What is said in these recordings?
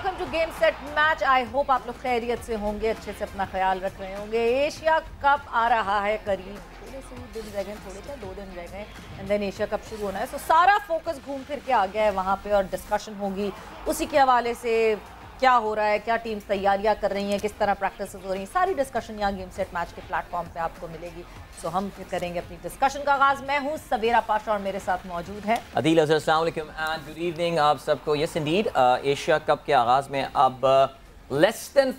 Welcome to game set match. I hope आप लोग खैरियत से होंगे, अच्छे से अपना ख्याल रख रहे होंगे। एशिया कप आ रहा है करीब, थोड़े से ही दिन रह गए, थोड़े क्या 2 दिन रह गए एंड देन एशिया कप शुरू होना है। सो सारा फोकस घूम फिर के आ गया है वहाँ पे और डिस्कशन होगी उसी के हवाले से, क्या हो रहा है, क्या टीम्स तैयारियां कर रही हैं, किस तरह प्रैक्टिस हो रही हैं, सारी डिस्कशन यहाँ गेम सेट मैच के प्लेटफॉर्म पे आपको मिलेगी। सो हम फिर करेंगे अपनी डिस्कशन का आगाज। मैं हूँ सवेरा पाशा और मेरे साथ मौजूद है अदील अज़हर। अस्सलाम वालेकुम एंड गुड इवनिंग आप सबको। यस इंडीड, एशिया कप के आगाज में अब less than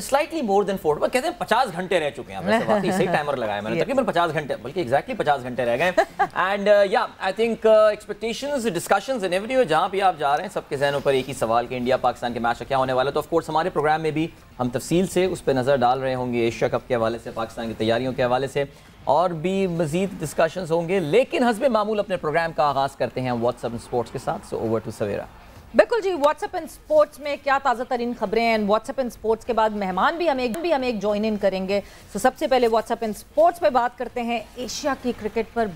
slightly more than 4, कहते हैं 50 घंटे रह चुके हैं। वैसे वाकई सही टाइमर लगाया मैंने, तकरीबन 50 घंटे, बल्कि एग्जैक्टली 50 घंटे रह गए। एंड या I think expectations, discussions and everywhere जहाँ भी आप जा रहे हैं सबके जहनों पर एक ही सवाल कि इंडिया पाकिस्तान के मैच का क्या होने वाला है। तो ऑफ कोर्स हमारे प्रोग्राम में भी हम तफसील से उस पर नज़र डाल रहे होंगे, एशिया कप के हवाले से, पाकिस्तान की तैयारियों के हवाले से, और भी मजीद डिस्कशंस होंगे। लेकिन हस्बे मामूल अपने प्रोग्राम का आगाज़ करते हैं व्हाट्सएप स्पोर्ट्स के साथ। सो ओवर टू सवेरा। बिल्कुल जी, व्हाट्सएप एंड स्पोर्ट्स में क्या ताज़ा तरीन खबरें हैं। व्हाट्सएप एंड स्पोर्ट्स के बाद मेहमान भी हम एक ज्वाइन इन करेंगे। तो सबसे पहले व्हाट्सएप एंड स्पोर्ट्स पे बात करते हैं। एशिया की क्रिकेट पर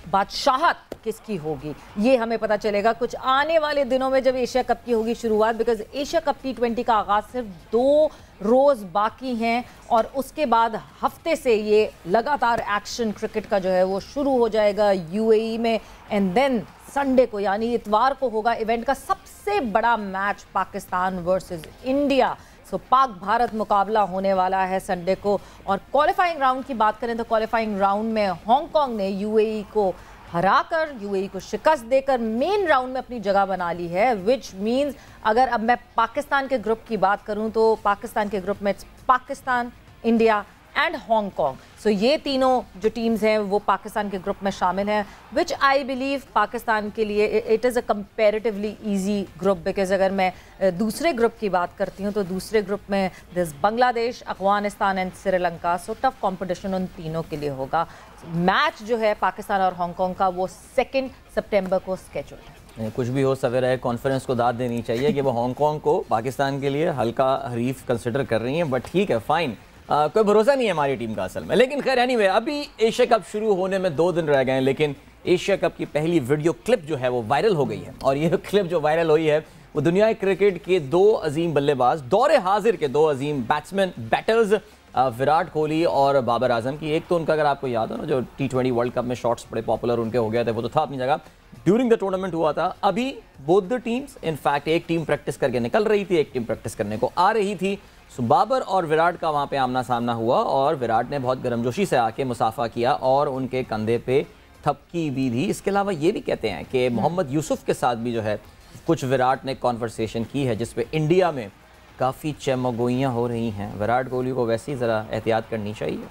बादशाहत किसकी होगी ये हमें पता चलेगा कुछ आने वाले दिनों में, जब एशिया कप की होगी शुरुआत। बिकॉज एशिया कप T20 का आगाज सिर्फ 2 रोज़ बाकी हैं और उसके बाद हफ्ते से ये लगातार एक्शन क्रिकेट का जो है वो शुरू हो जाएगा UAE में। एंड देन संडे को यानी इतवार को होगा इवेंट का सबसे बड़ा मैच, पाकिस्तान वर्सेस इंडिया। सो पाक भारत मुकाबला होने वाला है संडे को। और क्वालिफाइंग राउंड की बात करें तो क्वालिफाइंग राउंड में हांगकांग ने UAE को हराकर, UAE को शिकस्त देकर मेन राउंड में अपनी जगह बना ली है। विच मीन्स अगर अब मैं पाकिस्तान के ग्रुप की बात करूं तो पाकिस्तान के ग्रुप में पाकिस्तान, इंडिया एंड हांगकांग। सो ये तीनों जो टीम्स हैं वो पाकिस्तान के ग्रुप में शामिल हैं, विच आई बिलीव पाकिस्तान के लिए it is a comparatively easy group. Because अगर मैं दूसरे ग्रुप की बात करती हूँ तो दूसरे ग्रुप में this Bangladesh, Afghanistan and Sri Lanka. So tough competition उन तीनों के लिए होगा। मैच जो है पाकिस्तान और हांगकांग का वो 2 सितंबर को स्केड्यूल्ड है। कुछ भी हो सवेरा है, कॉन्फ्रेंस को दाद देनी चाहिए कि वो हांगकांग को पाकिस्तान के लिए हल्का हरीफ कंसिडर कर रही हैं, बट ठीक है, फाइन। कोई भरोसा नहीं है हमारी टीम का असल में। लेकिन खैर एनीवे, अभी एशिया कप शुरू होने में 2 दिन रह गए हैं, लेकिन एशिया कप की पहली वीडियो क्लिप जो है वो वायरल हो गई है। और ये क्लिप जो वायरल हुई है वो दुनिया क्रिकेट के 2 अजीम बल्लेबाज, दौरे हाजिर के 2 अजीम बैटर्स, विराट कोहली और बाबर आजम की। एक तो उनका, अगर आपको याद हो ना, जो T20 वर्ल्ड कप में शॉट्स बड़े पॉपुलर उनके हो गए थे, वो तो था अपनी जगह, ड्यूरिंग द टूर्नामेंट हुआ था। अभी बोथ द टीम्स, इनफैक्ट एक टीम प्रैक्टिस करके निकल रही थी, एक टीम प्रैक्टिस करने को आ रही थी। सो बाबर और विराट का वहाँ पे आमना सामना हुआ और विराट ने बहुत गर्मजोशी से आके मुसाफा किया और उनके कंधे पे थपकी भी दी। इसके अलावा ये भी कहते हैं कि मोहम्मद यूसुफ के साथ भी जो है कुछ विराट ने कॉन्वर्सेशन की है, जिसपे इंडिया में काफ़ी चमगोइयाँ हो रही हैं। विराट कोहली को वैसे ही ज़रा एहतियात करनी चाहिए।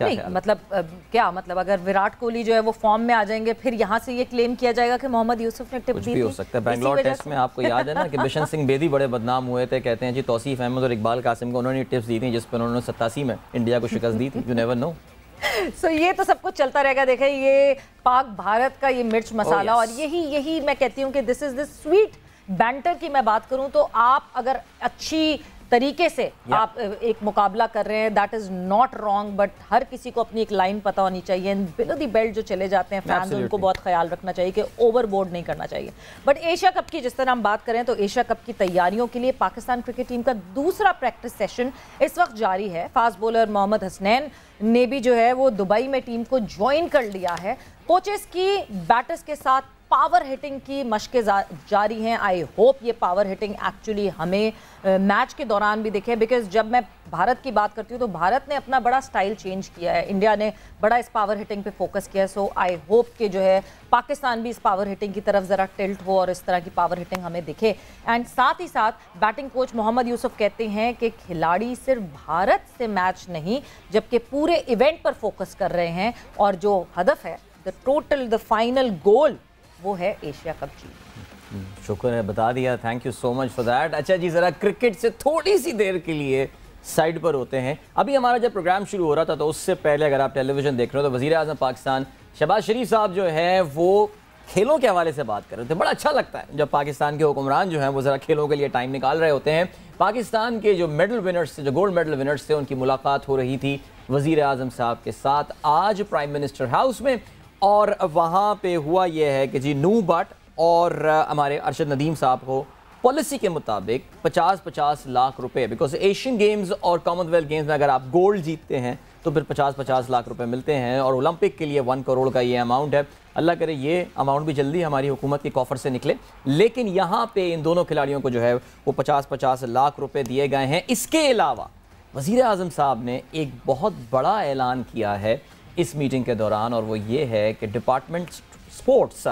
नहीं मतलब अगर विराट कोहली जो है वो फॉर्म में आ जाएंगे, फिर यहाँ से ये क्लेम किया जाएगा कि मोहम्मद यूसुफ ने टिप दी थी। हो सकता है। बैंगलोर टेस्ट में आपको याद है ना कि बिशन सिंह बेदी बड़े बदनाम हुए थे, कहते हैं जी तौसीफ अहमद और इकबाल कासिम को उन्होंने टिप्स दी थी, जिस पर उन्होंने 87 में इंडिया को शिकस्त दी थी। You never know. सो ये तो सब कुछ चलता रहेगा। देखें, ये पाक भारत का ये मिर्च मसाला, और यही मैं कहती हूँ कि this is the sweet banter की मैं बात करूँ तो आप अगर अच्छी तरीके से आप एक मुकाबला कर रहे हैं, that is not wrong, but हर किसी को अपनी एक लाइन पता होनी चाहिए। बिलो दी बेल्ट जो चले जाते हैं फैंस, उनको बहुत ख्याल रखना चाहिए कि ओवरबोर्ड नहीं करना चाहिए। बट एशिया कप की जिस तरह हम बात करें तो एशिया कप की तैयारियों के लिए पाकिस्तान क्रिकेट टीम का दूसरा प्रैक्टिस सेशन इस वक्त जारी है। फास्ट बॉलर मोहम्मद हसनैन ने भी जो है वो दुबई में टीम को ज्वाइन कर लिया है। कोचेस की बैटर्स के साथ पावर हिटिंग की मशकें जारी हैं। आई होप ये पावर हिटिंग एक्चुअली हमें मैच के दौरान भी दिखे। बिकॉज जब मैं भारत की बात करती हूँ तो भारत ने अपना बड़ा स्टाइल चेंज किया है, इंडिया ने बड़ा इस पावर हिटिंग पे फोकस किया है। सो आई होप कि जो है पाकिस्तान भी इस पावर हिटिंग की तरफ ज़रा टिल्ट हो और इस तरह की पावर हिटिंग हमें दिखे। एंड साथ ही साथ बैटिंग कोच मोहम्मद यूसुफ कहते हैं कि खिलाड़ी सिर्फ भारत से मैच नहीं, जबकि पूरे इवेंट पर फोकस कर रहे हैं और जो हदफ है, द फाइनल गोल, वो है एशिया कप जीत। शुक्र है, बता दिया, thank you so much for that. अच्छा जी, ज़रा क्रिकेट से थोड़ी सी देर के लिए साइड पर होते हैं। अभी हमारा जब प्रोग्राम शुरू हो रहा था तो उससे पहले अगर आप टेलीविज़न देख रहे हो तो वज़ीर आज़म पाकिस्तान शहबाज शरीफ साहब जो है वो खेलों के हवाले से बात कर रहे थे। बड़ा अच्छा लगता है जब पाकिस्तान के हुक्मरान जो हैं वो ज़रा खेलों के लिए टाइम निकाल रहे होते हैं। पाकिस्तान के जो मेडल विनर्स थे, जो गोल्ड मेडल विनर्स थे, उनकी मुलाकात हो रही थी वज़ीर आज़म साहब के साथ आज प्राइम मिनिस्टर हाउस में। और वहाँ पे हुआ यह है कि जी नू भट्ट और हमारे अरशद नदीम साहब को पॉलिसी के मुताबिक 50-50 लाख रुपए, बिकॉज एशियन गेम्स और कॉमनवेल्थ गेम्स में अगर आप गोल्ड जीतते हैं तो फिर 50-50 लाख रुपए मिलते हैं, और ओलंपिक के लिए 1 करोड़ का ये अमाउंट है। अल्लाह करे ये अमाउंट भी जल्दी हमारी हुकूमत के कॉफर से निकले। लेकिन यहाँ पे इन दोनों खिलाड़ियों को जो है वो 50-50 लाख रुपए दिए गए हैं। इसके अलावा वज़ीर आज़म साहब ने एक बहुत बड़ा ऐलान किया है इस मीटिंग के दौरान, और वो ये है कि डिपार्टमेंट स्पोर्ट्स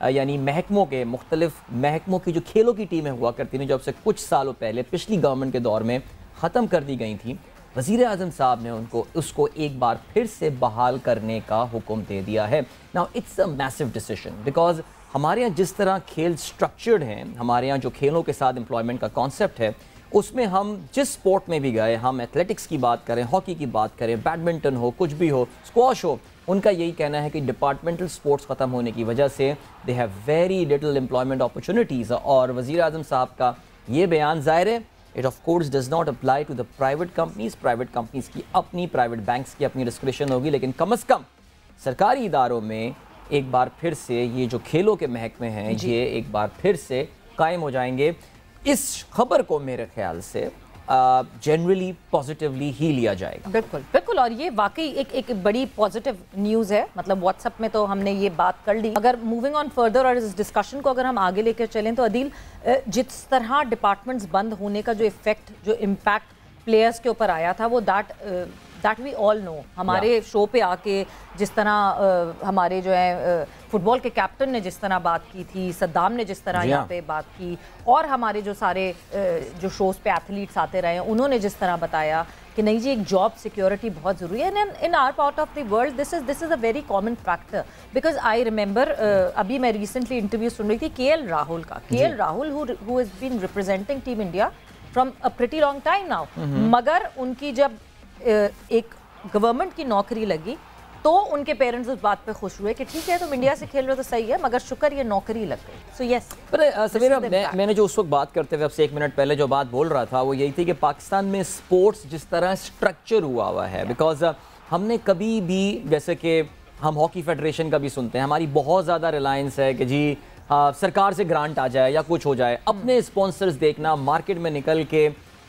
यानी महकमों के मुख्तलिफ महकमों की जो खेलों की टीमें हुआ करती थी, जो अब से कुछ सालों पहले पिछली गवर्नमेंट के दौर में ख़त्म कर दी गई थी, वज़ीर आज़म साहब ने उसको एक बार फिर से बहाल करने का हुक्म दे दिया है। Now it's a massive decision, because हमारे यहाँ जिस तरह खेल स्ट्रक्चर्ड हैं, हमारे यहाँ जो खेलों के साथ एम्प्लॉयमेंट का कॉन्सेप्ट है, उसमें हम जिस स्पोर्ट में भी गए, हम एथलेटिक्स की बात करें, हॉकी की बात करें, बैडमिंटन हो, कुछ भी हो, स्क्वॉश हो, उनका यही कहना है कि डिपार्टमेंटल स्पोर्ट्स ख़त्म होने की वजह से they have very little employment opportunities. और वज़ीर आज़म साहब का ये बयान ज़ाहिर है it of course does not apply to the private companies की अपनी, प्राइवेट बैंक्स की अपनी डिस्क्रिप्शन होगी, लेकिन कम अज़ कम सरकारी इदारों में एक बार फिर से ये जो खेलों के महकमे हैं ये एक बार फिर से कायम हो जाएंगे। इस खबर को मेरे ख्याल से जनरली पॉजिटिवली ही लिया जाएगा। बिल्कुल बिल्कुल, और ये वाकई एक बड़ी पॉजिटिव न्यूज़ है। मतलब व्हाट्सएप में तो हमने ये बात कर ली। अगर मूविंग ऑन फर्दर और इस डिस्कशन को अगर हम आगे लेकर चलें तो अदील, जिस तरह डिपार्टमेंट्स बंद होने का जो इफेक्ट, जो इम्पैक्ट प्लेयर्स के ऊपर आया था, वो दैट वी ऑल नो। हमारे शो पे आके जिस तरह हमारे जो है फुटबॉल के कैप्टन ने जिस तरह बात की थी, सद्दाम ने जिस तरह यहाँ पे बात की, और हमारे जो सारे जो शोज पे एथलीट्स आते रहे उन्होंने जिस तरह बताया कि नहीं जी, एक जॉब सिक्योरिटी बहुत ज़रूरी है। In our part of the world this is a very common factor, because I remember अभी मैं रिसेंटली इंटरव्यू सुन रही थी KL राहुल का। KL Rahul who has been representing team India from a pretty long time now, मगर उनकी जब एक government की नौकरी लगी तो उनके पेरेंट्स उस बात पे खुश हुए कि ठीक है तुम इंडिया से खेल रहे हो तो सही है, मगर शुक्र ये नौकरी लग गई। सो यस, पर सवेरा मैंने जो उस वक्त बात करते हुए अब से 1 मिनट पहले जो बात बोल रहा था वो यही थी कि पाकिस्तान में स्पोर्ट्स जिस तरह स्ट्रक्चर हुआ है, बिकॉज हमने कभी भी, जैसे कि हम हॉकी फेडरेशन का भी सुनते हैं, हमारी बहुत ज़्यादा रिलायंस है कि जी सरकार से ग्रांट आ जाए या कुछ हो जाए, अपने स्पॉन्सर्स देखना, मार्केट में निकल के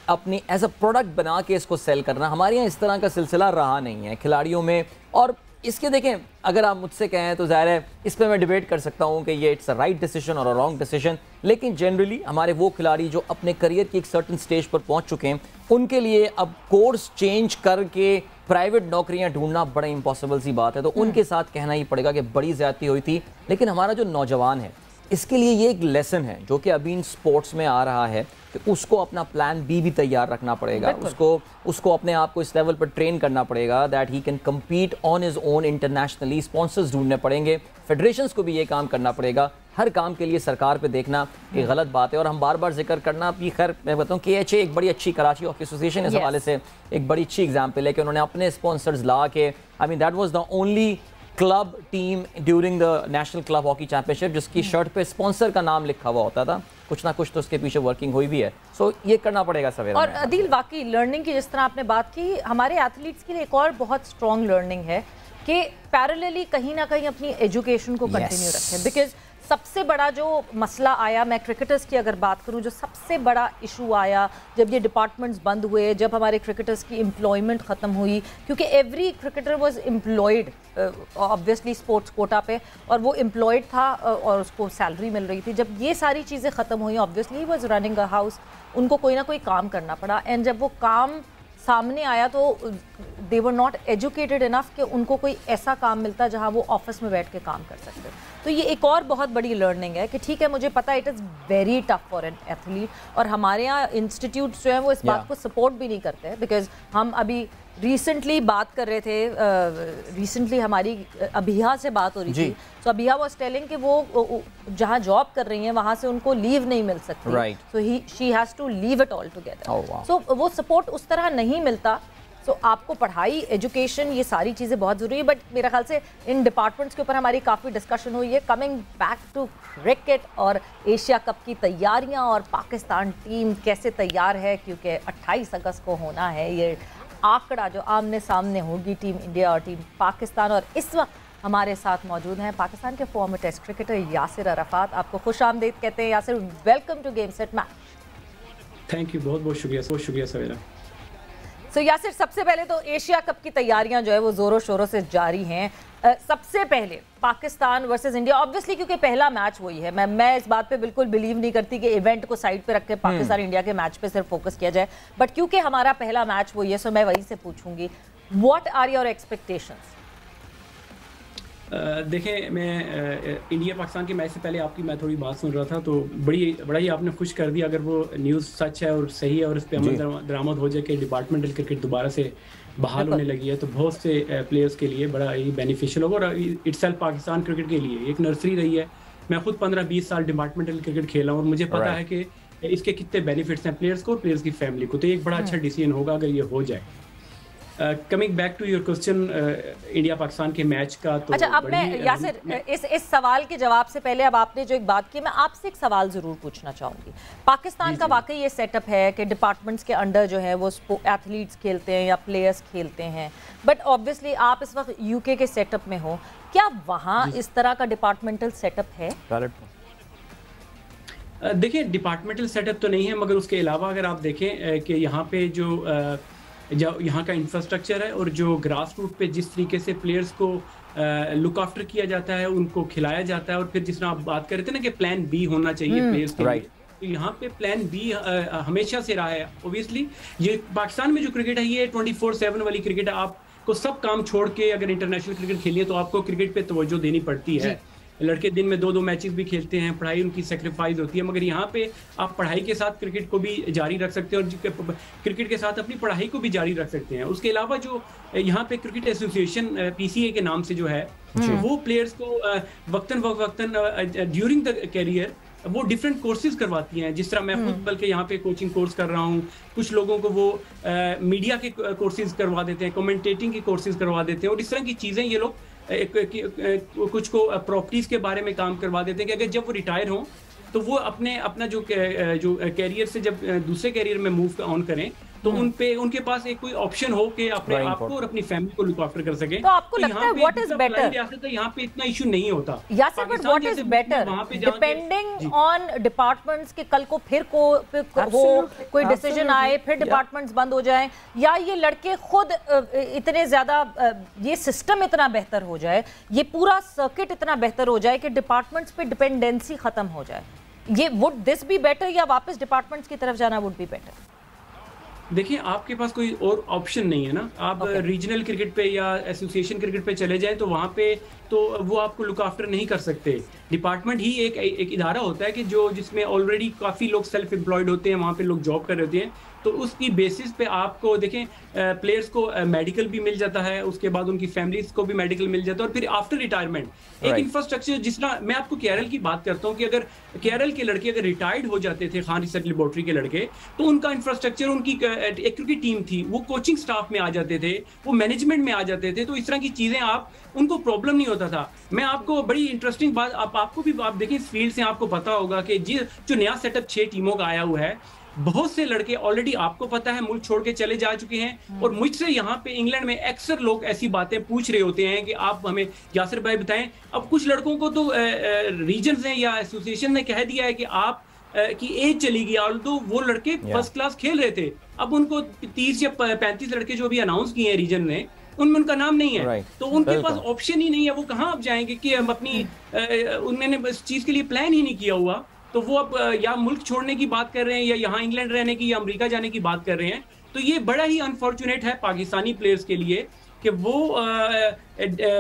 अपनी एज अ प्रोडक्ट बना के इसको सेल करना। हमारे यहाँ इस तरह का सिलसिला रहा नहीं है खिलाड़ियों में। और इसके देखें, अगर आप मुझसे कहें तो ज़ाहिर है इस पर मैं डिबेट कर सकता हूँ कि ये इट्स अ राइट डिसीजन और अ रॉन्ग डिसीजन, लेकिन जनरली हमारे वो खिलाड़ी जो अपने करियर की एक सर्टन स्टेज पर पहुँच चुके हैं, उनके लिए अब कोर्स चेंज करके प्राइवेट नौकरियां ढूंढना बड़ा इम्पॉसिबल सी बात है। तो उनके साथ कहना ही पड़ेगा कि बड़ी ज़्यादती हुई थी। लेकिन हमारा जो नौजवान है, इसके लिए ये एक लेसन है जो कि अभी इन स्पोर्ट्स में आ रहा है कि उसको अपना प्लान बी भी तैयार रखना पड़ेगा, उसको अपने आप को इस लेवल पर ट्रेन करना पड़ेगा that he can compete on his own internationally. Sponsors ढूंढने पड़ेंगे, फेडरेशंस को भी ये काम करना पड़ेगा। हर काम के लिए सरकार पे देखना ये गलत बात है। और हम बार बार जिक्र करना भी, खैर मैं बताऊँ KHA एक बड़ी अच्छी, कराची हॉकी एसोसिएशन इस हवाले से एक बड़ी अच्छी एग्जाम्पल है कि उन्होंने अपने स्पॉन्सर्स ला के, I mean that was the only club team during the national club hockey championship जिसकी शर्ट पे स्पॉन्सर का नाम लिखा हुआ होता था। कुछ ना कुछ तो उसके पीछे वर्किंग हुई भी है। सो ये करना पड़ेगा सवेरा। और अदील, वाकई लर्निंग की जिस तरह आपने बात की, हमारे एथलीट्स के लिए एक और बहुत स्ट्रॉन्ग लर्निंग है कि पैरेलली कहीं ना कहीं अपनी एजुकेशन को कंटिन्यू रखें। बिकॉज सबसे बड़ा जो मसला आया, मैं क्रिकेटर्स की अगर बात करूं, जो सबसे बड़ा इशू आया जब ये डिपार्टमेंट्स बंद हुए, जब हमारे क्रिकेटर्स की एम्प्लॉयमेंट ख़त्म हुई, क्योंकि every cricketer was employed obviously sports quota पे, और वो एम्प्लॉयड था और उसको सैलरी मिल रही थी। जब ये सारी चीज़ें ख़त्म हुई, obviously was running a house, उनको कोई ना कोई काम करना पड़ा। एंड जब वो काम सामने आया तो दे वर नॉट एजुकेटेड इनफ कि उनको कोई ऐसा काम मिलता जहां वो ऑफिस में बैठ के काम कर सकते। तो ये एक और बहुत बड़ी लर्निंग है कि ठीक है, मुझे पता है it is very tough for an athlete, और हमारे यहाँ इंस्टीट्यूट्स जो हैं वो इस बात को सपोर्ट भी नहीं करते हैं। बिकॉज हम अभी रिसेंटली बात कर रहे थे, रिसेंटली हमारी अभिया से बात हो रही थी, तो अभिया वाज टेलिंग कि वो जहाँ जॉब कर रही हैं वहाँ से उनको लीव नहीं मिल सकती, so she has to leave it all together. So वो सपोर्ट उस तरह नहीं मिलता। सो आपको पढ़ाई, एजुकेशन, ये सारी चीज़ें बहुत ज़रूरी है। बट मेरे ख्याल से इन डिपार्टमेंट्स के ऊपर हमारी काफ़ी डिस्कशन हुई है। कमिंग बैक टू क्रिकेट और एशिया कप की तैयारियां और पाकिस्तान टीम कैसे तैयार है, क्योंकि 28 अगस्त को होना है ये आंकड़ा जो आमने सामने होगी टीम इंडिया और टीम पाकिस्तान। और इस वक्त हमारे साथ मौजूद हैं पाकिस्तान के former test cricketer Yasir Arafat. आपको खुश आमदीद कहते हैं Yasir, welcome to game set match. Thank you, बहुत बहुत शुक्रिया सवेरा। सो यासिर, सबसे पहले तो एशिया कप की तैयारियां जो है वो जोरों शोरों से जारी हैं। सबसे पहले पाकिस्तान वर्सेस इंडिया, ऑब्वियसली क्योंकि पहला मैच वही है, मैं इस बात पे बिल्कुल बिलीव नहीं करती कि इवेंट को साइड पे रख के पाकिस्तान इंडिया के मैच पे सिर्फ फोकस किया जाए, बट क्योंकि हमारा पहला मैच वही है, सो मैं वही से पूछूंगी, व्हाट आर योर एक्सपेक्टेशंस? देखें, मैं इंडिया पाकिस्तान के मैच से पहले आपकी मैं थोड़ी बात सुन रहा था, तो बड़ा ही आपने खुश कर दिया अगर वो न्यूज़ सच है और सही है और इस पर अमल दरामद हो जाए कि डिपार्टमेंटल क्रिकेट दोबारा से बहाल होने लगी है, तो बहुत से प्लेयर्स के लिए बड़ा ही बेनिफिशियल होगा और इटसेल्फ पाकिस्तान क्रिकेट के लिए एक नर्सरी रही है। मैं खुद 15-20 साल डिपार्टमेंटल क्रिकेट खेला हूँ और मुझे पता है कि इसके कितने बेनिफिट्स हैं प्लेयर्स को और प्लेयर्स की फैमिली को, तो एक बड़ा अच्छा डिसीजन होगा अगर ये हो जाए। Coming back to your question India Pakistan के मैच का, तो अच्छा, अब मैं यासिर इस सवाल के जवाब से पहले, अब आपने जो एक बात की, मैं आपसे एक सवाल जरूर पूछना चाहूंगी। पाकिस्तान का वाकई ये सेटअप है कि डिपार्टमेंट्स के अंडर जो है वो एथलीट्स खेलते हैं या प्लेयर्स खेलते हैं, बट ऑब्वियसली आप इस वक्त यूके के सेटअप में हो, क्या वहाँ इस तरह का डिपार्टमेंटल सेटअप है? देखिए, डिपार्टमेंटल सेटअप तो नहीं है, मगर उसके अलावा अगर आप देखें कि यहाँ पे जो यहाँ का इंफ्रास्ट्रक्चर है और जो ग्रास रूट पे जिस तरीके से प्लेयर्स को लुक आफ्टर किया जाता है, उनको खिलाया जाता है, और फिर जिस तरह आप बात कर रहे थे ना कि प्लान बी होना चाहिए प्लेयर्स के लिए, तो यहाँ पे प्लान बी हमेशा से रहा है। ओबियसली ये पाकिस्तान में जो क्रिकेट है ये 24/7 वाली क्रिकेट है। आपको सब काम छोड़ के अगर इंटरनेशनल क्रिकेट खेलिए तो आपको क्रिकेट पे तवज्जो देनी पड़ती है। लड़के दिन में 2-2 मैचेस भी खेलते हैं, पढ़ाई उनकी सेक्रीफाइस होती है, मगर यहाँ पे आप पढ़ाई के साथ क्रिकेट को भी जारी रख सकते हैं और क्रिकेट के साथ अपनी पढ़ाई को भी जारी रख सकते हैं। उसके अलावा जो यहाँ पे क्रिकेट एसोसिएशन PCA के नाम से जो है वो प्लेयर्स को वक्तन ड्यूरिंग द कैरियर वो डिफरेंट कोर्सेज करवाती हैं। जिस तरह मैं खुद बल्कि यहाँ पे कोचिंग कोर्स कर रहा हूँ, कुछ लोगों को वो मीडिया के कोर्सेज करवा देते हैं, कमेंटेटिंग के कोर्सेज करवा देते हैं, और इस तरह की चीज़ें ये लोग कुछ को प्रॉपर्टीज के बारे में काम करवा देते हैं कि अगर जब वो रिटायर हों तो वो अपना जो कैरियर से जब दूसरे कैरियर में मूव ऑन करें तो उनके पास एक कोई ऑप्शन हो कि अपने आप को और अपनी फैमिली को लुक आफ्टर कर सके। तो आपको लगता है व्हाट इज बेटर? यहाँ पे इतना इशू नहीं होता Yasir, but what is better depending on departments के कल को फिर कोई डिसीजन आए, फिर डिपार्टमेंट्स बंद हो जाए, या ये लड़के खुद इतने ज्यादा, ये सिस्टम इतना बेहतर हो जाए, ये पूरा सर्किट इतना बेहतर हो जाए कि डिपार्टमेंट्स पे डिपेंडेंसी खत्म हो जाए, ये वुड दिस बी बेटर या वापस डिपार्टमेंट्स की तरफ जाना वुड बी बेटर? देखिए, आपके पास कोई और ऑप्शन नहीं है ना। आप रीजनल क्रिकेट पे या एसोसिएशन क्रिकेट पे चले जाएं तो वहाँ पे तो वो आपको लुक आफ्टर नहीं कर सकते। डिपार्टमेंट ही एक इदारा होता है कि जिसमें ऑलरेडी काफ़ी लोग सेल्फ एम्प्लॉयड होते हैं, वहाँ पे लोग जॉब कर रहे होते हैं, तो उसकी बेसिस पे आपको देखें प्लेयर्स को मेडिकल भी मिल जाता है, उसके बाद उनकी फैमिलीज को भी मेडिकल मिल जाता है, और फिर आफ्टर रिटायरमेंट एक इंफ्रास्ट्रक्चर, जिस तरह मैं आपको केरल की बात करता हूँ कि अगर केरल के लड़के अगर रिटायर्ड हो जाते थे, खान रिसर्च लेबोरेटरी के लड़के, तो उनका इंफ्रास्ट्रक्चर, उनकी एक क्रिकेट टीम थी, वो कोचिंग स्टाफ में आ जाते थे, वो मैनेजमेंट में आ जाते थे, तो इस तरह की चीजें उनको प्रॉब्लम नहीं होता था। मैं आपको बड़ी इंटरेस्टिंग बात आपको भी आप देखिए, इस फील्ड से आपको पता होगा कि जो नया सेटअप 6 टीमों का आया हुआ है, बहुत से लड़के ऑलरेडी आपको पता है मुल्क छोड़ के चले जा चुके हैं, और मुझसे यहाँ पे इंग्लैंड में अक्सर लोग ऐसी बातें पूछ रहे होते हैं कि आप हमें यासिर भाई बताएं। अब कुछ लड़कों को तो रीजन्स ने या एसोसिएशन ने कह दिया है कि आप की एज चली गई, ऑल्दो वो लड़के फर्स्ट क्लास खेल रहे थे, अब उनको 30 या 35 लड़के जो भी अनाउंस किए हैं रीजन ने, उनमें उनका नाम नहीं है, तो उनके पास ऑप्शन ही नहीं है। वो कहाँ अब जाएंगे कि हम अपनी उन्होंने इस चीज के लिए प्लान ही नहीं किया हुआ, तो वो अब या मुल्क छोड़ने की बात कर रहे हैं, या यहाँ इंग्लैंड रहने की, या अमेरिका जाने की बात कर रहे हैं। तो ये बड़ा ही अनफॉर्चुनेट है पाकिस्तानी प्लेयर्स के लिए कि वो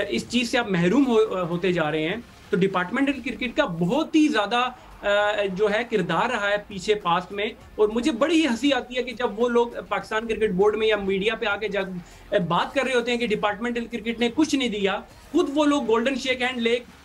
इस चीज से अब महरूम होते जा रहे हैं। तो डिपार्टमेंटल क्रिकेट का बहुत ही ज्यादा जो है किरदार रहा है पीछे पास्ट में, और मुझे बड़ी ही हंसी आती है कि जब वो लोग पाकिस्तान क्रिकेट बोर्ड में या मीडिया पे आके जब बात कर रहे होते हैं कि डिपार्टमेंटल क्रिकेट ने कुछ नहीं दिया, खुद वो लोग गोल्डन शेक हैंड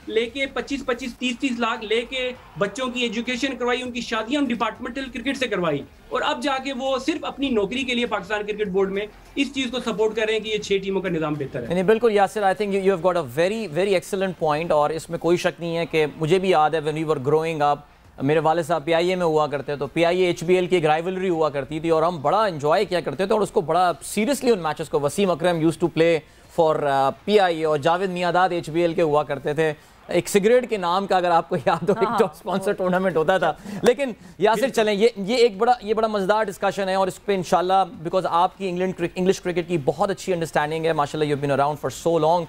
लेके 25-25, 30-30 लाख लेके बच्चों की एजुकेशन करवाई, उनकी शादियां डिपार्टमेंटल क्रिकेट से करवाई, और अब जाके वो सिर्फ अपनी नौकरी के लिए पाकिस्तान क्रिकेट बोर्ड में इस चीज को सपोर्ट कर रहे हैं कि ये 6 टीमों का निजाम बेहतर है। नहीं, बिल्कुल Yasir, I think you have got a very very excellent point, और इसमें कोई शक नहीं है कि मुझे भी याद है when we were growing up, मेरे वाले साहब PIA में हुआ करते, तो PIA HBL की एक राइवलरी हुआ करती थी और हम बड़ा एंजॉय किया करते थे और उसको बड़ा सीरियसली उन मैचेस को। Wasim Akram used to play for PIA और जावेद मियादाद HBL के हुआ करते थे। एक सिगरेट के नाम का, अगर आपको याद हो, एक टॉप स्पॉन्सर टूर्नामेंट होता था। लेकिन यासिर चलें, ये बड़ा मजेदार डिस्कशन है और इस पे इंशाल्लाह, बिकॉज आपकी इंग्लिश क्रिकेट की बहुत अच्छी अंडरस्टैंडिंग है माशाल्लाह, you have been around for so long,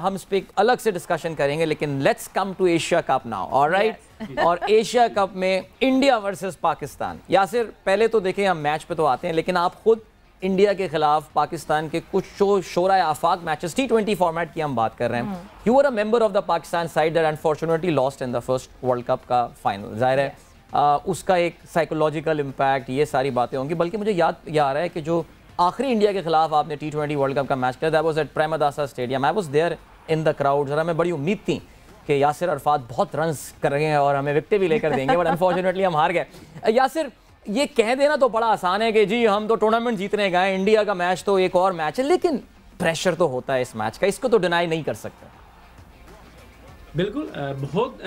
हम इस पे अलग से डिस्कशन करेंगे। लेकिन let's come to Asia cup now, alright. और एशिया कप में इंडिया वर्सेस पाकिस्तान। यासिर, पहले तो देखें, हम मैच पे तो आते हैं, लेकिन आप खुद इंडिया के खिलाफ पाकिस्तान के कुछ शोराए आफाक मैचेस, T20 फॉर्मेट की हम बात कर रहे हैं। You were a member of the Pakistan side that unfortunately lost in the first world cup का फाइनल। जाहिर है उसका एक साइकोलॉजिकल इम्पैक्ट, ये सारी बातें होंगी। बल्कि मुझे याद आ रहा है कि जो आखिरी इंडिया के खिलाफ आपने T20 वर्ल्ड कप का मैच किया, that was at Premadasa stadium. I was there in the crowd. जरा हमें बड़ी उम्मीद थी कि यासिर अरफात बहुत रन्स कर रहे हैं और हमें विकेट भी लेकर देंगे, बट अनफॉर्चुनेटली हम हार गए। यासिर, ये कह देना तो बड़ा आसान है कि जी हम तो टूर्नामेंट जीतने गए, इंडिया का मैच तो एक और मैच है, लेकिन प्रेशर तो होता है इस मैच का, इसको तो डिनाई नहीं कर सकते। बिल्कुल, बहुत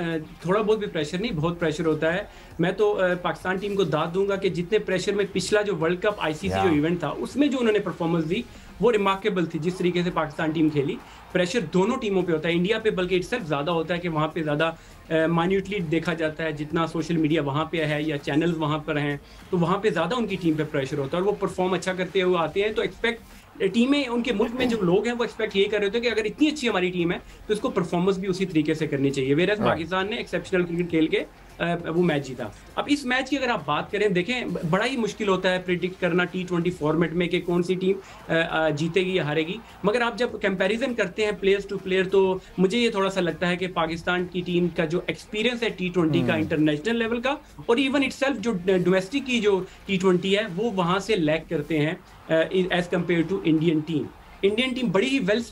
थोड़ा बहुत भी प्रेशर नहीं, बहुत प्रेशर होता है। मैं तो पाकिस्तान टीम को दाद दूंगा कि जितने प्रेशर में पिछला जो वर्ल्ड कप ICC जो इवेंट था, उसमें जो उन्होंने परफॉर्मेंस दी वो रिमार्केबल थी। जिस तरीके से पाकिस्तान टीम खेली, प्रेशर दोनों टीमों पे होता है। इंडिया पे बल्कि इटसेल्फ ज़्यादा होता है कि वहाँ पे ज़्यादा माइन्यूटली देखा जाता है, जितना सोशल मीडिया वहाँ पे है या चैनल्स वहाँ पर हैं, तो वहाँ पे ज़्यादा उनकी टीम पे प्रेशर होता है और वो परफॉर्म अच्छा करते हुए आते हैं। तो एक्सपेक्ट टीमें, उनके मुल्क में जो लोग हैं वो एक्सपेक्ट ये कर रहे होते हैं कि अगर इतनी अच्छी हमारी टीम है तो इसको परफॉर्मेंस भी उसी तरीके से करनी चाहिए। वेरएज़ पाकिस्तान ने एक्सेप्शनल क्रिकेट खेल के वो मैच जीता। अब इस मैच की अगर आप बात करें, देखें बड़ा ही मुश्किल होता है प्रिडिक्ट करना T20 फॉर्मेट में कि कौन सी टीम जीतेगी या हारेगी। मगर आप जब कंपैरिजन करते हैं प्लेयर्स टू प्लेयर, तो मुझे ये थोड़ा सा लगता है कि पाकिस्तान की टीम का जो एक्सपीरियंस है T20 का, इंटरनेशनल लेवल का, और इवन इटसेल्फ जो डोमेस्टिक की जो T20 है, वो वहाँ से लैग करते हैं as compared to Indian team. Indian team बड़ी ही वेल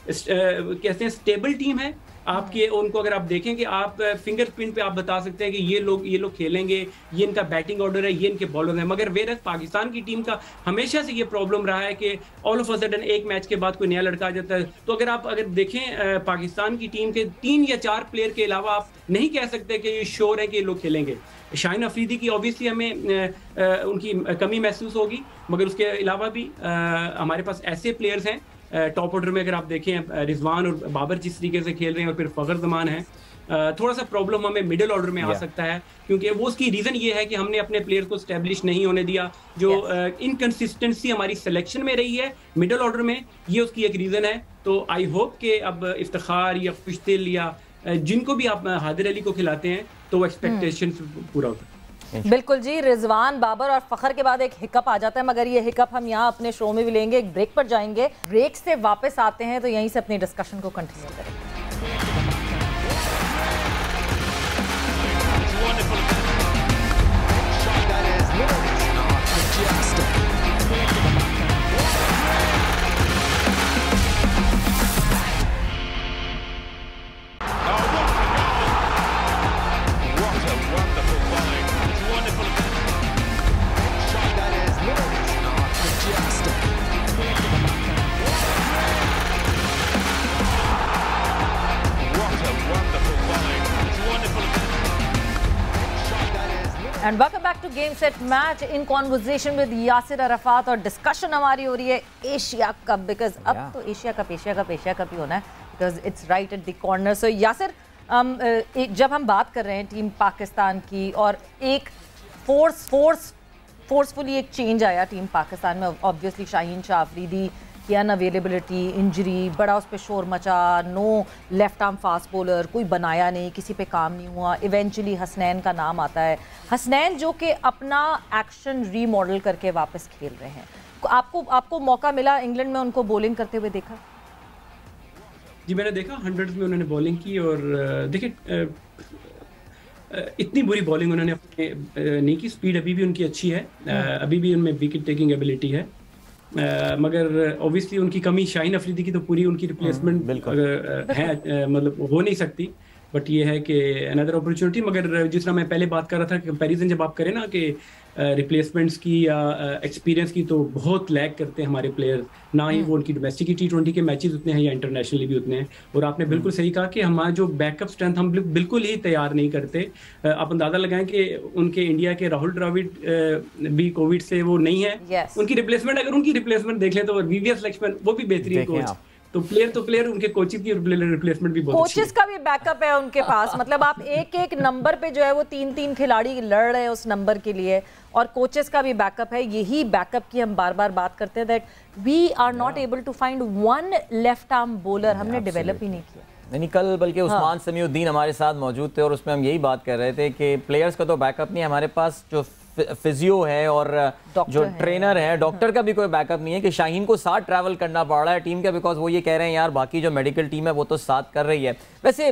कहते हैं स्टेबल टीम है आपके। उनको अगर आप देखें कि आप फिंगरप्रिंट पे आप बता सकते हैं कि ये लोग खेलेंगे, ये इनका बैटिंग ऑर्डर है, ये इनके बॉलर हैं। मगर वेरस पाकिस्तान की टीम का हमेशा से ये प्रॉब्लम रहा है कि ऑल ऑफ अ सडन एक मैच के बाद कोई नया लड़का आ जाता है। तो अगर देखें पाकिस्तान की टीम के 3 या 4 प्लेयर के अलावा आप नहीं कह सकते कि ये श्योर है कि ये लोग खेलेंगे। शाहीन अफरीदी की ऑब्वियसली हमें उनकी कमी महसूस होगी, मगर उसके अलावा भी हमारे पास ऐसे प्लेयर्स हैं टॉप ऑर्डर में। अगर आप देखें रिजवान और बाबर जिस तरीके से खेल रहे हैं, और फिर फखर जमान है, थोड़ा सा प्रॉब्लम हमें मिडिल ऑर्डर में आ सकता है, क्योंकि वो उसकी रीज़न ये है कि हमने अपने प्लेयर को स्टैब्लिश नहीं होने दिया। जो इनकंसिस्टेंसी हमारी सिलेक्शन में रही है मिडिल ऑर्डर में, ये उसकी एक रीज़न है। तो आई होप कि अब इफ्तिखार या खुशदिल या जिनको भी आप हादिर अली को खिलाते हैं तो एक्सपेक्टेशन पूरा होता है। बिल्कुल जी, रिजवान, बाबर और फखर के बाद एक हिकअप आ जाता है, मगर ये हिकअप हम यहाँ अपने शो में भी लेंगे। एक ब्रेक पर जाएंगे, ब्रेक से वापस आते हैं तो यहीं से अपनी डिस्कशन को कंटिन्यू करेंगे। And welcome back to game set match in conversation with Yasir Arafat. और डिस्कशन हमारी हो रही है एशिया कप, बिकॉज अब तो एशिया कप ही होना है, because it's right at the corner. So Yasir, जब हम बात कर रहे हैं टीम पाकिस्तान की, और एक फोर्सफुली एक चेंज आया टीम पाकिस्तान में, ऑब्वियसली शाहीन शाह अफरीदी की अनअवेलेबिलिटी, इंजरी, बड़ा उस पर शोर मचा, no left arm fast bowler, कोई बनाया नहीं, किसी पे काम नहीं हुआ। इवेंचुअली हसनैन का नाम आता है, हसनैन जो कि अपना एक्शन रीमॉडल करके वापस खेल रहे हैं। आपको मौका मिला इंग्लैंड में उनको बॉलिंग करते हुए देखा? जी मैंने देखा, 100s में उन्होंने बॉलिंग की, और देखिए इतनी बुरी बॉलिंग उन्होंने अपने नहीं की। स्पीड अभी भी उनकी अच्छी है, अभी भी उनमें विकेट टेकिंग एबिलिटी है, मगर ऑब्वियसली उनकी कमी शाहीन अफरीदी की तो पूरी उनकी रिप्लेसमेंट है, मतलब हो नहीं सकती। बट ये है कि अनदर अपॉर्चुनिटी। मगर जिस तरह मैं पहले बात कर रहा था, कंपैरिजन जब आप करें ना कि रिप्लेसमेंट्स की या एक्सपीरियंस की, तो बहुत लैग करते हैं हमारे प्लेयर्स। ना ही वो उनकी डोमेस्टिक T20 के मैचेस उतने हैं या इंटरनेशनली भी उतने हैं। और आपने बिल्कुल सही कहा कि हमारा जो बैकअप स्ट्रेंथ हम बिल्कुल ही तैयार नहीं करते। आप अंदाजा लगाएं कि उनके इंडिया के राहुल द्रविड़ भी कोविड से वो नहीं है। Yes. उनकी रिप्लेसमेंट, अगर उनकी रिप्लेसमेंट देख लें तो VVS लक्ष्मण, वो भी बेहतरीन कोच। तो प्लेयर उनके कोचेस की रिप्लेसमेंट भी बहुत अच्छी है। कोचेस का भी बैकअप है उनके पास। मतलब आप एक एक नंबर पे जो है वो 3-3 खिलाड़ी लड़ रहे हैं उस नंबर के लिए, और कोचेस का भी बैकअप है। यही बैकअप की हम बार बार बात करते हैं, that we are not able to find one left arm bowler, हमने डेवलप ही नहीं किया। नहीं, कल बल्कि उस्मान समीउद्दीन हमारे साथ मौजूद थे और उसमें हम यही बात कर रहे थे कि प्लेयर्स का तो बैकअप नहीं, हमारे पास जो फिजियो है और जो ट्रेनर है, डॉक्टर का भी कोई बैकअप नहीं है कि शाहीन को साथ ट्रैवल करना पड़ रहा है टीम का, बिकॉज वो ये कह रहे हैं यार बाकी जो मेडिकल टीम है वो तो साथ कर रही है। वैसे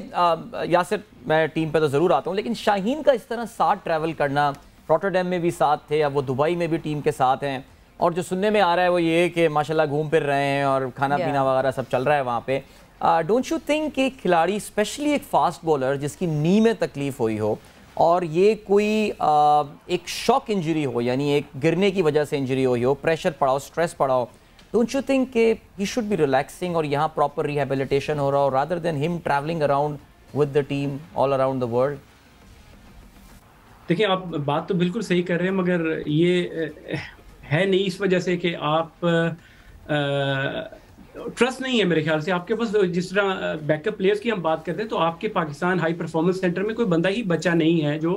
यासिर, मैं टीम पे तो ज़रूर आता हूँ, लेकिन शाहीन का इस तरह साथ ट्रैवल करना, रॉटरडैम में भी साथ थे, अब वो दुबई में भी टीम के साथ हैं, और जो सुनने में आ रहा है वो ये कि माशाल्लाह घूम फिर रहे हैं और खाना पीना वगैरह सब चल रहा है वहाँ पे। डोंट यू थिंक कि खिलाड़ी, स्पेशली एक फास्ट बॉलर जिसकी नी में तकलीफ हुई हो और ये कोई एक शॉक इंजरी हो, यानी एक गिरने की वजह से इंजरी हुई हो, प्रेशर पड़ा हो, स्ट्रेस पड़ा हो, डोंट यू थिंक कि ही शुड बी रिलैक्सिंग और यहाँ प्रॉपर रिहेबिलिटेशन हो रहा हो, rather than him travelling around with the team all around the world? देखिए, आप बात तो बिल्कुल सही कर रहे हैं, मगर ये है नहीं इस वजह से कि आप ट्रस्ट नहीं है मेरे ख्याल से आपके पास। जिस तरह बैकअप प्लेयर्स की हम बात करते हैं, तो आपके पाकिस्तान हाई परफॉर्मेंस सेंटर में कोई बंदा ही बचा नहीं है जो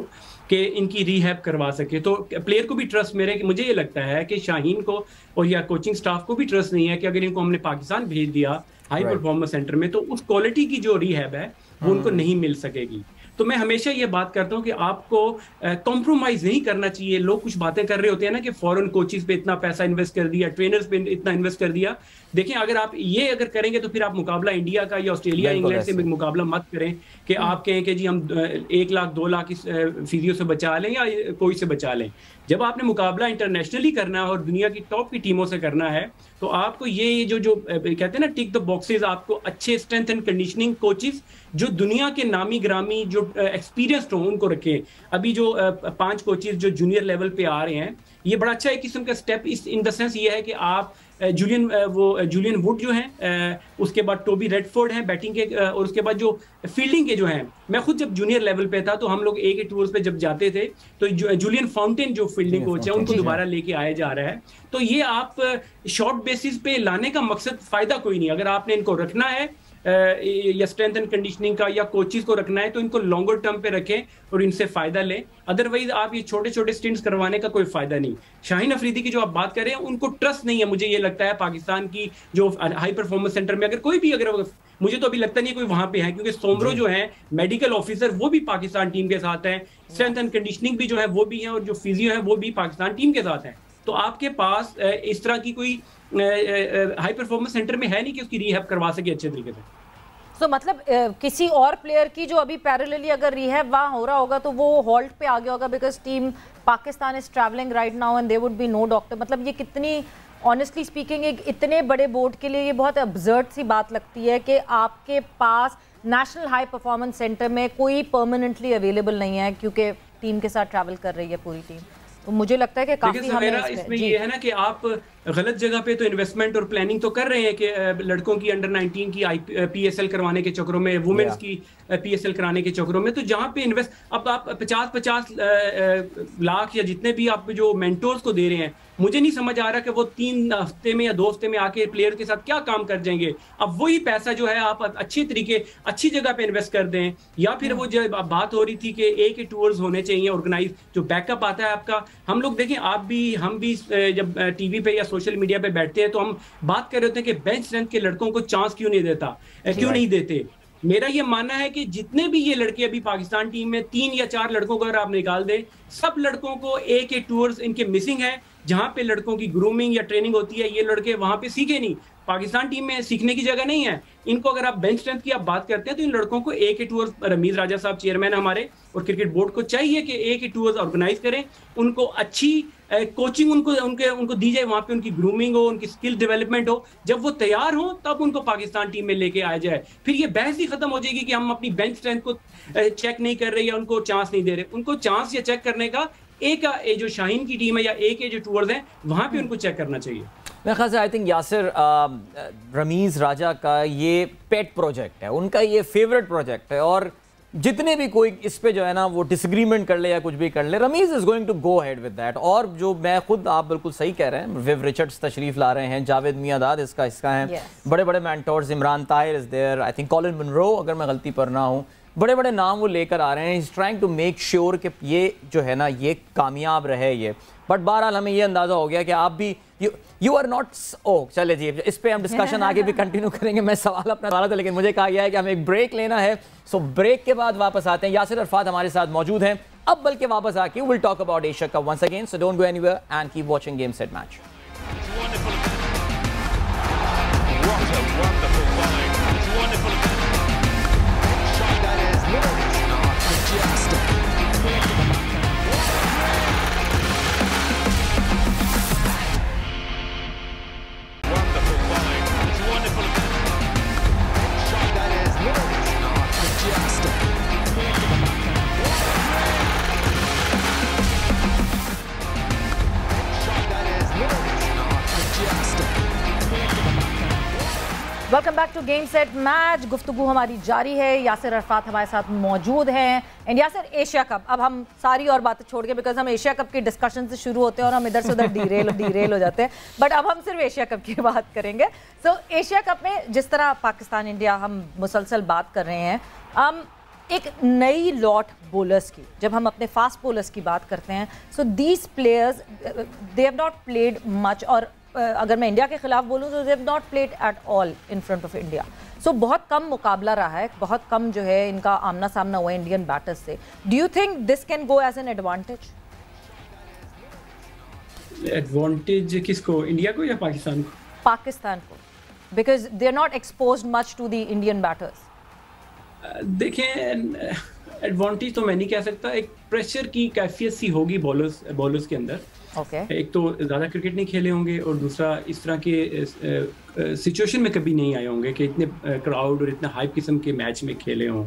कि इनकी रीहैब करवा सके। तो प्लेयर को भी ट्रस्ट मुझे ये लगता है कि शाहीन को और या कोचिंग स्टाफ को भी ट्रस्ट नहीं है कि अगर इनको हमने पाकिस्तान भेज दिया हाई परफॉर्मेंस सेंटर में, तो उस क्वालिटी की जो रीहैब है वो उनको नहीं मिल सकेगी। तो मैं हमेशा ये बात करता हूँ कि आपको कॉम्प्रोमाइज नहीं करना चाहिए। लोग कुछ बातें कर रहे होते हैं ना कि फॉरेन कोचेस पे इतना पैसा इन्वेस्ट कर दिया, ट्रेनर्स पे इतना इन्वेस्ट कर दिया। देखिए, अगर आप ये करेंगे तो फिर आप मुकाबला इंडिया का या ऑस्ट्रेलिया इंग्लैंड से मुकाबला मत करें कि आप कहें कि जी हम 1 लाख 2 लाख इस फिजियो से बचा लें या कोई से बचा लें। जब आपने मुकाबला इंटरनेशनली करना है और दुनिया की टॉप की टीमों से करना है, तो आपको ये जो कहते हैं ना टिक द बॉक्सेस, आपको अच्छे स्ट्रेंथ एंड कंडीशनिंग कोचेस जो दुनिया के नामी ग्रामी जो एक्सपीरियंस्ड हो उनको रखें। अभी जो 5 कोचेस जो जूनियर लेवल पे आ रहे हैं, ये बड़ा अच्छा एक किस्म का स्टेप इन द सेंस ये है कि आप जूलियन वुड जो हैं, उसके बाद टोबी रेडफोर्ड हैं बैटिंग के, और उसके बाद जो फील्डिंग के जो हैं, मैं खुद जब जूनियर लेवल पे था तो हम लोग A के टूर्स पे जब जाते थे तो जूलियन फाउंटेन जो फील्डिंग कोच है उनको दोबारा लेके आया जा रहा है। तो ये आप शॉर्ट बेसिस पे लाने का मकसद फायदा कोई नहीं। अगर आपने इनको रखना है या स्ट्रेंथ एंड कंडीशनिंग का या कोचेस को रखना है, तो इनको लॉन्गर टर्म पे रखें और इनसे फायदा लें। अदरवाइज आप ये छोटे छोटे स्टिंट्स करवाने का कोई फायदा नहीं। शाहीन अफरीदी की जो आप बात कर रहे हैं, उनको ट्रस्ट नहीं है मुझे ये लगता है पाकिस्तान की जो हाई परफॉर्मेंस सेंटर में। अगर कोई भी, अगर मुझे तो अभी लगता नहीं है कोई वहां पे है, क्योंकि सोमरो जो है मेडिकल ऑफिसर वो भी पाकिस्तान टीम के साथ है, स्ट्रेंथ एंड कंडीशनिंग भी जो है वो भी है, और जो फिजियो है वो भी पाकिस्तान टीम के साथ है। तो आपके पास इस तरह की कोई हाई परफॉर्मेंस सेंटर में है नहीं कि उसकी रीहैब करवा सके अच्छे तरीके से। तो मतलब किसी और प्लेयर की जो अभी पैरेलली अगर रिहैब वहाँ हो रहा होगा तो वो हॉल्ट पे आ गया होगा, because team Pakistan is travelling right now and there would be no doctor. मतलब ये कितनी, ऑनेस्टली स्पीकिंग, एक इतने बड़े बोर्ड के लिए ये बहुत अब्सर्ड सी बात लगती है कि आपके पास नेशनल हाई परफॉर्मेंस सेंटर में कोई परमानेंटली अवेलेबल नहीं है क्योंकि टीम के साथ ट्रैवल कर रही है पूरी टीम। तो मुझे लगता है कि काफी हमें इसमें ये है ना कि आप गलत जगह पे तो इन्वेस्टमेंट और प्लानिंग तो कर रहे हैं कि लड़कों की अंडर 19 की PSL करवाने के चक्करों में, वुमेन्स की PSL कराने के चक्करों में, तो जहां पे इन्वेस्ट, अब आप 50-50 लाख या जितने भी आप जो मेंटोर्स को दे रहे हैं, मुझे नहीं समझ आ रहा कि वो 3 हफ्ते में या 2 हफ्ते में आके प्लेयर के साथ क्या काम कर जाएंगे। अब वही पैसा जो है आप अच्छी तरीके अच्छी जगह पे इन्वेस्ट कर दें, या फिर वो जो बात हो रही थी कि A के टूर्स होने चाहिए ऑर्गेनाइज, जो बैकअप आता है आपका। हम लोग देखें, हम भी जब टीवी पे या सोशल मीडिया पे बैठते हैं तो हम बात कर रहे होते हैं कि बेंच स्ट्रेंथ के लड़कों को चांस क्यों नहीं देते। मेरा ये मानना है कि जितने भी ये लड़के अभी पाकिस्तान टीम में 3 या 4 लड़कों को अगर आप निकाल दें, सब लड़कों को A के टूर्स इनके मिसिंग है, जहां पे लड़कों की ग्रूमिंग या ट्रेनिंग होती है। ये लड़के वहां पे सीखे नहीं, पाकिस्तान टीम में सीखने की जगह नहीं है इनको। अगर आप बेंच स्ट्रेंथ की आप बात करते हैं तो इन लड़कों को A के टूर्स, रमीज राजा साहब चेयरमैन हमारे और क्रिकेट बोर्ड को चाहिए कि A के टूर्स ऑर्गेनाइज करें, उनको अच्छी कोचिंग उनको दी जाए, वहां पे उनकी ग्रूमिंग हो, उनकी स्किल डेवलपमेंट हो, जब वो तैयार हो तब उनको पाकिस्तान टीम में लेके आया जाए। फिर ये बहस ही खत्म हो जाएगी कि हम अपनी बेंच स्ट्रेंथ को चेक नहीं कर रहे या उनको चांस नहीं दे रहे। उनको चांस या चेक करने का एक जो शाहीन की टीम है या एक जो टूवर्स हैं वहां पे उनको चेक करना चाहिए। मेरे ख्याल से आई थिंक यासिर रमीज़ राजा का ये पेट प्रोजेक्ट है, उनका ये फेवरेट प्रोजेक्ट है, और जितने भी कोई इस पे जो है ना वो डिसएग्रीमेंट कर ले या कुछ भी कर ले, Ramiz is going to go ahead with that. और जो मैं खुद, आप बिल्कुल सही कह रहे हैं, विव रिचर्ड्स तशरीफ ला रहे हैं, जावेद मियांदाद इसका हिस्सा हैं, बड़े बड़े mentors, Imran Tahir is there, I think Colin Munro अगर मैं गलती पर ना हूँ, बड़े बड़े नाम वो लेकर आ रहे हैं। Is trying to make sure कि ये जो है ना ये कामयाब रहे ये। बट बहरहाल हमें ये अंदाज़ा हो गया कि आप भी यू आर नॉट, ओ चले जी इस पे हम डिस्कशन आगे भी कंटिन्यू करेंगे। मैं सवाल अपना डाला था लेकिन मुझे कहा गया है कि हमें एक ब्रेक लेना है, सो ब्रेक के बाद वापस आते हैं। यासिर अरफात हमारे साथ मौजूद हैं अब, बल्कि वापस आके will talk about Asia cup once again, so don't go anywhere and keep watching game set match. Welcome back to game set match. गुफ्तगू हमारी जारी है, यासिर अरफात हमारे साथ मौजूद हैं। एंड यासिर, एशिया कप, अब हम सारी और बातें छोड़ के, बिकॉज हम एशिया कप की डिस्कशन से शुरू होते हैं और हम इधर से उधर डीरेल हो जाते हैं, बट अब हम सिर्फ एशिया कप की बात करेंगे। सो एशिया कप में जिस तरह पाकिस्तान इंडिया हम मुसलसल बात कर रहे हैं, एक नई लॉट बॉलर्स की, जब हम अपने फास्ट बॉलर्स की बात करते हैं, so these players they have not played much, और अगर मैं इंडिया के खिलाफ बोलूं तो they have not played at all in front of India. So बहुत कम मुकाबला रहा है, बहुत कम जो है इनका आमना सामना हुआ है इंडियन बैटर्स से। Do you think this can go as an advantage? Advantage किसको, इंडिया को या पाकिस्तान को? पाकिस्तान को, because they are not exposed much to the Indian batters. देखें, एडवांटेज तो मैं नहीं कह सकता, एक प्रेशर की कैफियत सी होगी बॉलर्स के अंदर। एक तो ज़्यादा क्रिकेट नहीं खेले होंगे, और दूसरा इस तरह के सिचुएशन में कभी नहीं आए होंगे कि इतने क्राउड और इतना हाइप किस्म के मैच में खेले हों।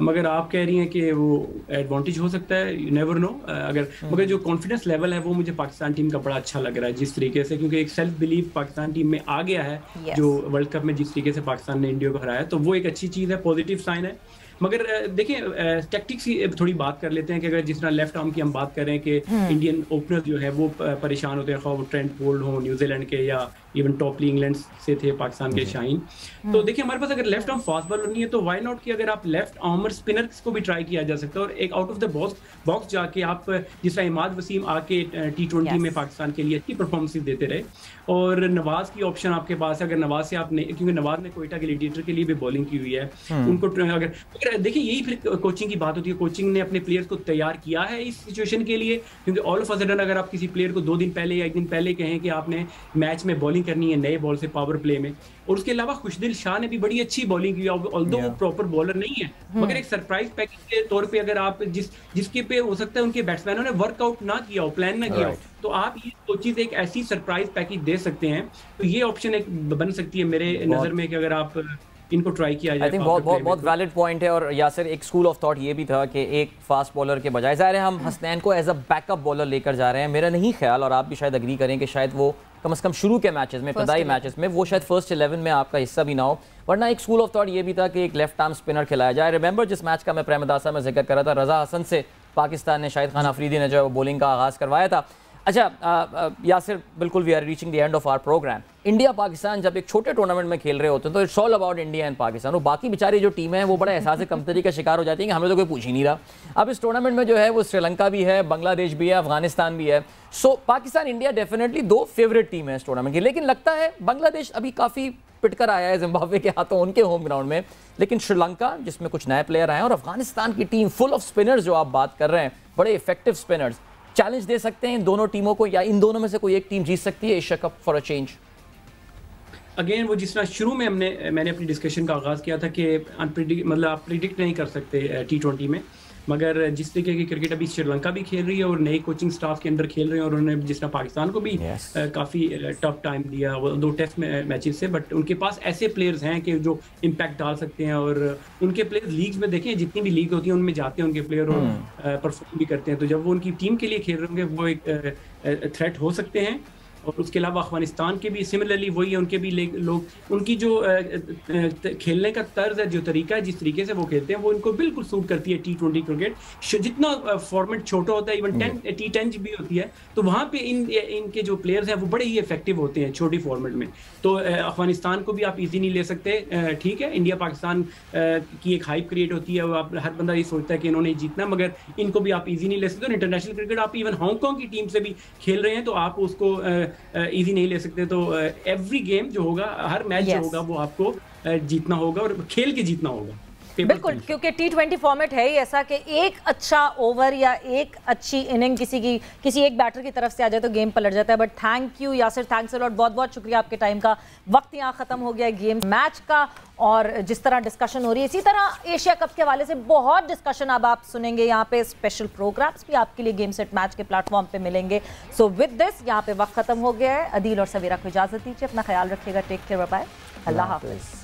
मगर आप कह रही हैं कि वो एडवांटेज हो सकता है, यू नेवर नो। मगर जो कॉन्फिडेंस लेवल है वो मुझे पाकिस्तान टीम का बड़ा अच्छा लग रहा है जिस तरीके से, क्योंकि एक सेल्फ बिलीव पाकिस्तान टीम में आ गया है। जो वर्ल्ड कप में जिस तरीके से पाकिस्तान ने इंडिया को हराया, तो वो एक अच्छी चीज़ है, पॉजिटिव साइन है। मगर देखिए, टैक्टिक्स की थोड़ी बात कर लेते हैं कि अगर जिस तरह लेफ्ट आर्म की हम बात करें कि इंडियन ओपनर जो है वो परेशान होते हैं, खा वो ट्रेंट बोल्ट हो न्यूजीलैंड के या इवन टॉपली इंग्लैंड से थे पाकिस्तान के शाहीन। तो देखिए, हमारे पास अगर लेफ्ट आर्म फास्ट बॉलर नहीं है तो व्हाई नॉट कि अगर आप लेफ्ट आर्मर स्पिनर्स को भी ट्राई किया जा सकता है, और एक आउट ऑफ द बॉक्स जाके आप जिस तरह इमाद वसीम आके T20 में पाकिस्तान के लिए अच्छी परफॉर्मेंस देते रहे, और नवाज की ऑप्शन आपके पास है। अगर नवाज से आपने, क्योंकि नवाज ने कोयटा ग्लैडिएटर के लिए भी बॉलिंग की हुई है, उनको अगर देखिए, यही फिर कोचिंग की बात होती है। कोचिंग ने अपने प्लेयर्स को तैयार किया है इस सिचुएशन के लिए, क्योंकि ऑल ऑफ अ सडन अगर आप किसी प्लेयर को 2 दिन पहले या 1 दिन पहले कहें कि आपने मैच में बॉलिंग करनी है नए बॉल से पावर प्ले में, और उसके अलावा खुशदिल शाह ने भी बड़ी अच्छी बॉलिंग की, ऑल्दो वो प्रॉपर बॉलर नहीं है, मगर एक सरप्राइज पैकेज के तौर पे अगर आप जिसके पे हो सकता है उनके बैट्समैनों ने वर्कआउट ना किया हो, प्लान ना किया हो, तो आप ये कोचिज एक ऐसी सरप्राइज पैकेज दे सकते हैं। तो ये ऑप्शन एक बन सकती है मेरे नजर में कि अगर आप इनको ट्राई किया जाए। आई थिंक बहुत वैलिड पॉइंट है। और यासिर, एक स्कूल ऑफ थॉट ये भी था कि एक फास्ट बॉलर के बजाय ज़ाहिर है हम हसनैन को एज अ बैकअप बॉलर लेकर जा रहे हैं। मेरा नहीं ख्याल, और आप भी शायद अग्री करें, कि शायद वो कम से कम शुरू के मैचेस में, इब्तदाई मैचेस में, वो शायद फर्स्ट 11 में आपका हिस्सा भी ना हो। वरना एक स्कूल ऑफ थॉट ये भी था कि एक लेफ्ट आर्म स्पिनर खिलाया जाए। रिमेंबर जिस मैच का मैं प्रेमदासा में जिक्र कर रहा था, रजा हसन से पाकिस्तान ने, शाहिद खान अफरीदी ने जो है बॉलिंग का आगाज़ करवाया था। अच्छा यासिर, बिल्कुल we are reaching the end of our programme. India Pakistan जब एक छोटे टूर्नामेंट में खेल रहे होते हैं तो it's all about India and Pakistan, और बाकी बेचारी जो टीम है वो बड़ा एहसास कमतरी का शिकार हो जाती है कि हमें तो कोई पूछ ही नहीं रहा। अब इस टूर्नामेंट में जो है वो श्रीलंका भी है, बांग्लादेश भी है, अफगानिस्तान भी है। So Pakistan India definitely 2 favourite team है इस टूर्नामेंट की, लेकिन लगता है बांग्लादेश अभी काफ़ी पिटकर आया है जिम्बाब्वे के हाथों उनके होम ग्राउंड में, लेकिन श्रीलंका जिसमें कुछ नए प्लेयर आए हैं, और अफगानिस्तान की टीम फुल ऑफ स्पिनर्स जो आप बात कर रहे हैं, बड़े इफेक्टिव स्पिनर्स, चैलेंज दे सकते हैं इन दोनों टीमों को, या इन दोनों में से कोई एक टीम जीत सकती है Asia cup for a change? Again वो जिस तरह शुरू में मैंने अपनी डिस्कशन का आगाज़ किया था कि मतलब आप प्रिडिक्ट नहीं कर सकते T20 में, मगर जिस तरीके की क्रिकेट अभी श्रीलंका भी खेल रही है और नए कोचिंग स्टाफ के अंदर खेल रहे हैं, और उन्होंने जिस तरह पाकिस्तान को भी काफ़ी टफ टाइम दिया वो 2 टेस्ट मैचेस से, बट उनके पास ऐसे प्लेयर्स हैं कि जो इम्पैक्ट डाल सकते हैं। और उनके प्लेयर्स लीग्स में देखें, जितनी भी लीग होती है उनमें जाते हैं उनके प्लेयर और परफॉर्म भी करते हैं, तो जब वो उनकी टीम के लिए खेल रहे होंगे वो एक थ्रेट हो सकते हैं। और उसके अलावा अफगानिस्तान के भी सिमिलरली वही है, उनके भी लोग उनकी जो खेलने का तर्ज है, जो तरीका है, जिस तरीके से वो खेलते हैं वो इनको बिल्कुल सूट करती है T20 क्रिकेट। जितना फॉर्मेट छोटा होता है, इवन T10 भी होती है, तो वहाँ पे इनके जो प्लेयर्स हैं वो बड़े ही इफेक्टिव होते हैं छोटी फॉर्मेट में। तो अफगानिस्तान को भी आप इजी नहीं ले सकते। ठीक है, इंडिया पाकिस्तान की एक हाइप क्रिएट होती है, आप हर बंदा ये सोचता है कि इन्होंने जीतना, मगर इनको भी आप इजी नहीं ले सकते। और इंटरनेशनल क्रिकेट आप इवन हांगकांग की टीम से भी खेल रहे हैं तो आप उसको इजी नहीं ले सकते। तो एवरी गेम जो होगा, हर मैच जो होगा वो आपको जीतना होगा और खेल के जीतना होगा। बिल्कुल, क्योंकि T20 फॉर्मेट है ही ऐसा कि एक अच्छा ओवर या एक अच्छी इनिंग किसी एक बैटर की तरफ से आ जाए तो गेम पलट जाता है। But thank you Yasir, thanks a lot, बहुत बहुत शुक्रिया आपके टाइम का। वक्त यहाँ खत्म हो गया गेम मैच का, और जिस तरह डिस्कशन हो रही है इसी तरह एशिया कप के हवाले से बहुत डिस्कशन अब आप सुनेंगे यहाँ पे। स्पेशल प्रोग्राम्स भी आपके लिए गेम सेट मैच के प्लेटफॉर्म पे मिलेंगे। सो विद दिस यहाँ पे वक्त खत्म हो गया है। अदील और सवेरा को इजाजत दीजिए, अपना ख्याल रखिएगा, टेक केयर, बाय बाय, अल्लाह हाफिज।